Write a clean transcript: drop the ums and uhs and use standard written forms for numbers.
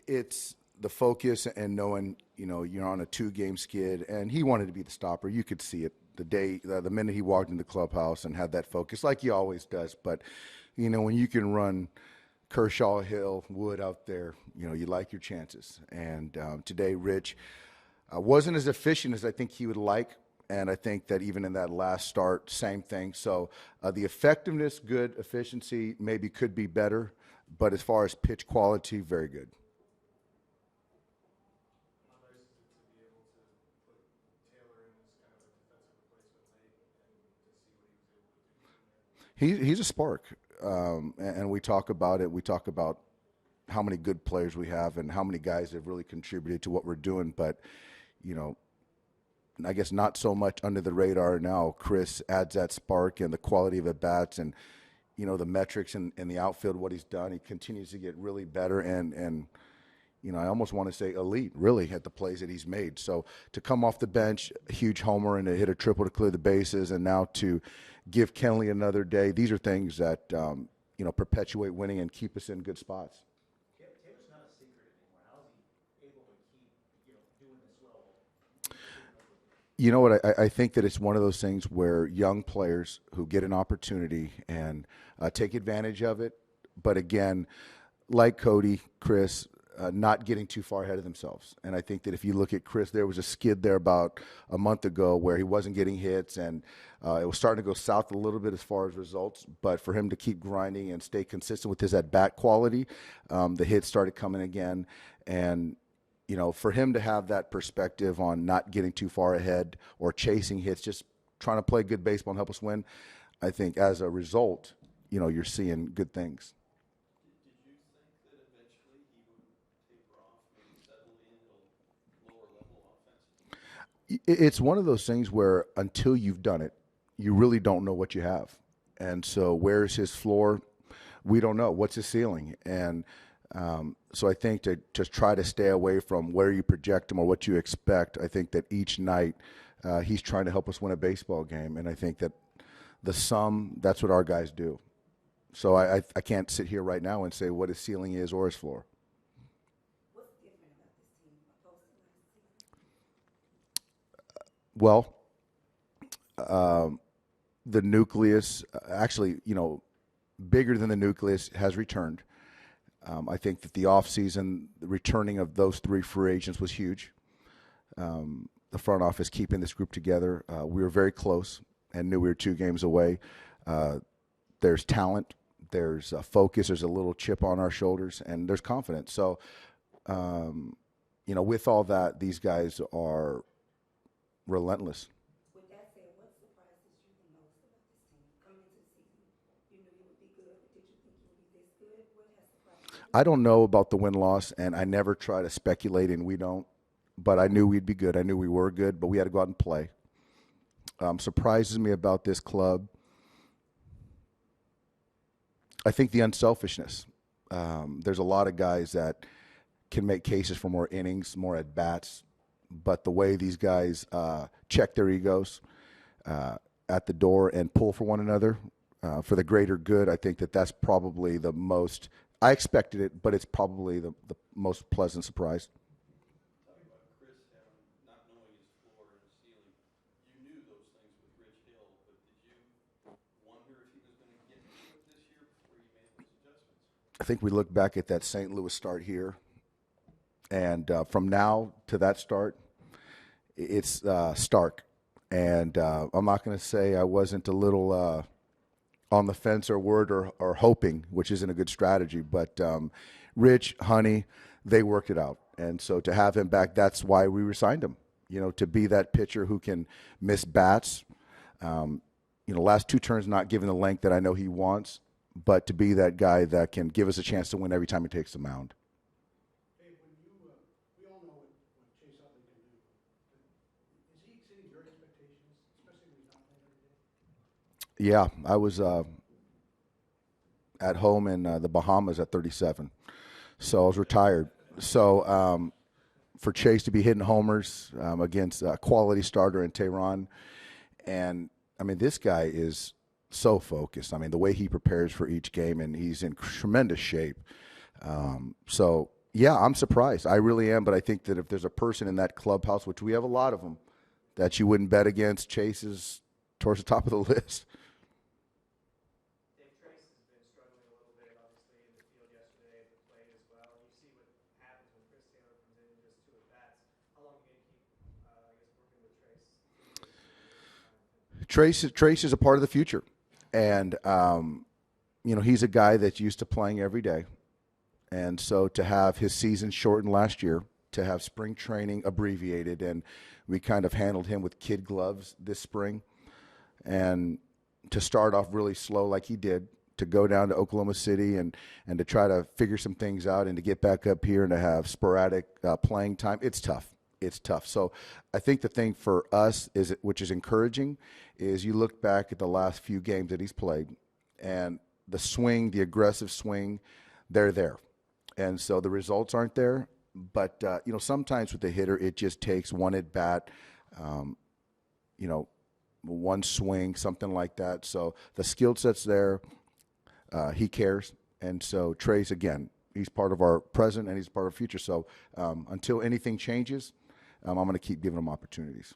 It's the focus and knowing, you're on a 2-game skid, and he wanted to be the stopper. You could see it the minute he walked in the clubhouse and had that focus, like he always does. But, when you can run Kershaw, Hill, Wood out there, you like your chances. And today, Rich wasn't as efficient as I think he would like. And I think that even in that last start, same thing. So the effectiveness, good. Efficiency maybe could be better. But as far as pitch quality, very good. How nice is it to be able to put Taylor in as kind of a defensive replacement late and to see what he was able to do? He's a spark. And we talk about it. We talk about how many good players we have and how many guys have really contributed to what we're doing. But, I guess not so much under the radar now. Chris adds that spark and the quality of at bats and, the metrics in the outfield, what he's done. He continues to get really better and I almost want to say elite, really, at the plays that he's made. So to come off the bench, a huge homer and to hit a triple to clear the bases, and now to give Kenley another day, these are things that, perpetuate winning and keep us in good spots. Taylor's not a secret anymore. How is he able to keep, doing this well? You know what? I think that it's one of those things where young players who get an opportunity and take advantage of it, but again, like Cody, Chris, not getting too far ahead of themselves. And I think that if you look at Chris, there was a skid there about a month ago where he wasn't getting hits, and it was starting to go south a little bit as far as results. But for him to keep grinding and stay consistent with his at-bat quality, the hits started coming again. And for him to have that perspective on not getting too far ahead or chasing hits, just trying to play good baseball and help us win, I think as a result, you're seeing good things. Did you think that eventually he would taper off, maybe settle in a lower level offensively? It's one of those things where until you've done it, you really don't know what you have. And so where's his floor? We don't know. What's his ceiling? And so I think to just try to stay away from where you project him or what you expect, I think that each night he's trying to help us win a baseball game. And I think that the sum, that's what our guys do. So I can't sit here right now and say what his ceiling is or his floor. What's different about this team opposed to last season? Well, the nucleus, actually, bigger than the nucleus has returned. I think that the offseason, the returning of those 3 free agents was huge. The front office keeping this group together. We were very close and knew we were 2 games away. There's talent. There's focus. There's a little chip on our shoulders, and there's confidence. So, with all that, these guys are relentless. With that said, what surprises you the most about this team coming into the season? You knew you would be good, but did you think you would be this good? What has surprised you? I don't know about the win-loss, and I never try to speculate, and we don't. But I knew we'd be good. I knew we were good, but we had to go out and play. Surprises me about this club, I think the unselfishness. There's a lot of guys that can make cases for more innings, more at-bats, but the way these guys check their egos at the door and pull for one another for the greater good, I think that that's probably the most – I expected it, but it's probably the most pleasant surprise. Talking about Chris not knowing his floor and his ceiling, you knew those things with Rich Hill, but did you wonder if he was going to get to it this year before he made those adjustments? I think we look back at that St. Louis start here, and from now to that start, it's stark. And I'm not going to say I wasn't a little on the fence or worried or hoping, which isn't a good strategy. But Rich, Honey, they worked it out. And so to have him back, that's why we resigned him, to be that pitcher who can miss bats. Last 2 turns not giving the length that I know he wants, but to be that guy that can give us a chance to win every time he takes the mound. Hey, we all know what Chase Utley can do. Is he exceeding your expectations, especially when he's not playing every day? Yeah, I was at home in the Bahamas at 37, so I was retired. So for Chase to be hitting homers against a quality starter in Tehran, and, this guy is so focused. The way he prepares for each game, and he's in tremendous shape. So Yeah, I'm surprised. I really am. But I think that if there's a person in that clubhouse, which we have a lot of them, that you wouldn't bet against, Chase is towards the top of the list. Dave Trace has been struggling a little bit, obviously, in the field yesterday at the plate as well. You see what happens when Chris Taylor comes in just two at bats. How long are you going to keep, working with Trace? Trace is a part of the future. And, he's a guy that's used to playing every day. And so to have his season shortened last year, to have spring training abbreviated, and we kind of handled him with kid gloves this spring, and to start off really slow like he did, to go down to Oklahoma City and to try to figure some things out and to get back up here and to have sporadic playing time, it's tough. It's tough. So I think the thing for us, which is encouraging, is you look back at the last few games that he's played, and the swing, the aggressive swing, they're there. And so the results aren't there. But, sometimes with the hitter, it just takes one at bat, one swing, something like that. So the skill set's there. He cares. And so Trace, again, he's part of our present and he's part of our future. So until anything changes, I'm going to keep giving him opportunities.